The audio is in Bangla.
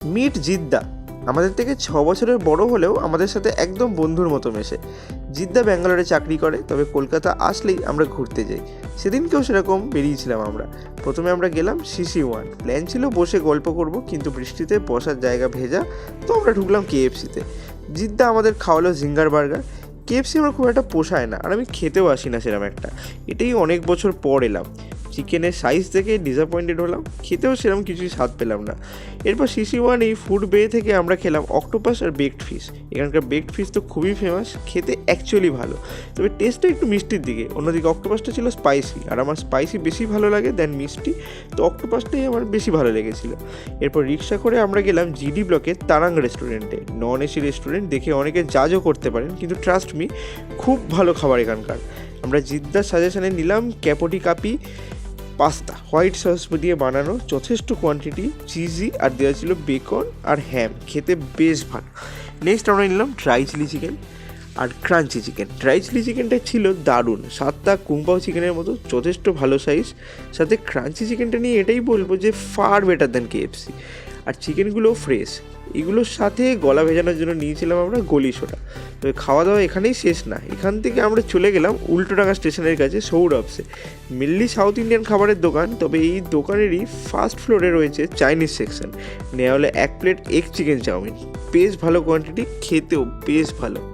মিট জিদ্দা। আমাদের থেকে 6 বছরের বড় হলেও আমাদের সাথে একদম বন্ধুর মতো মেশে। জিদ্দা ব্যাঙ্গালোরে চাকরি করে, তবে কলকাতা আসলেই আমরা ঘুরতে যাই। সেদিনকেও সেরকম বেরিয়েছিলাম আমরা। প্রথমে আমরা গেলাম CC1। প্ল্যান ছিল বসে গল্প করব, কিন্তু বৃষ্টিতে বসার জায়গা ভেজা, তো আমরা ঢুকলাম KFC-তে। জিদ্দা আমাদের খাওয়ালো জিঙ্গার বার্গার। KFC আমার খুব একটা পোষায় না, আর আমি খেতেও আসি না সেরকম একটা। এটাই অনেক বছর পর এলাম। চিকেনের সাইজ দেখে ডিসঅ্যাপয়েন্টেড হলাম, খেতেও সেরকম কিছুই স্বাদ পেলাম না। এরপর CC1 এই ফুড বে থেকে আমরা খেলাম অক্টোপাস আর বেকড ফিশ। এখানকার বেকড ফিশ তো খুবই ফেমাস, খেতে অ্যাকচুয়ালি ভালো, তবে টেস্টটা একটু মিষ্টির দিকে। অন্যদিকে অক্টোপাসটা ছিল স্পাইসি, আর আমার স্পাইসি বেশি ভালো লাগে দেন মিষ্টি, তো অক্টোপাসটাই আমার বেশি ভালো লেগেছিলো। এরপর রিক্সা করে আমরা গেলাম GD ব্লকের তারাং রেস্টুরেন্টে। নন এসি রেস্টুরেন্ট, দেখে অনেকে জাজও করতে পারেন, কিন্তু ট্রাস্ট মি, খুব ভালো খাবার এখানকার। আমরা জিদ্দার সাজেশনে নিলাম ক্যাপোটি কাপি পাস্তা, হোয়াইট সস দিয়ে বানানো, যথেষ্ট কোয়ান্টিটি, চিজি, আর দেওয়া ছিল বেকন আর হ্যাম। খেতে বেশ ভালো। নেক্সট আমরা নিলাম ড্রাই চিলি চিকেন আর ক্রাঞ্চি চিকেন। ড্রাই চিলি চিকেনটা ছিল দারুণ, স্বাদটা কুংপাও চিকেনের মতো, যথেষ্ট ভালো সাইজ। সাথে ক্রাঞ্চি চিকেনটা নিয়ে এটাই বলবো যে ফার বেটার দ্যান KFC। আর চিকেনগুলোও ফ্রেশ। এগুলোর সাথে গলা ভেজানোর জন্য নিয়েছিলাম আমরা গলি সোডা। তবে খাওয়া দাওয়া এখানেই শেষ না, এখান থেকে আমরা চলে গেলাম উল্টোডাঙ্গা স্টেশনের কাছে সৌরভসে। মেনলি সাউথ ইন্ডিয়ান খাবারের দোকান, তবে এই দোকানেরই ফার্স্ট ফ্লোরে রয়েছে চাইনিজ সেকশন। নেওয়া হলে 1 প্লেট এগ চিকেন চাউমিন, বেশ ভালো কোয়ান্টিটি, খেতেও বেশ ভালো।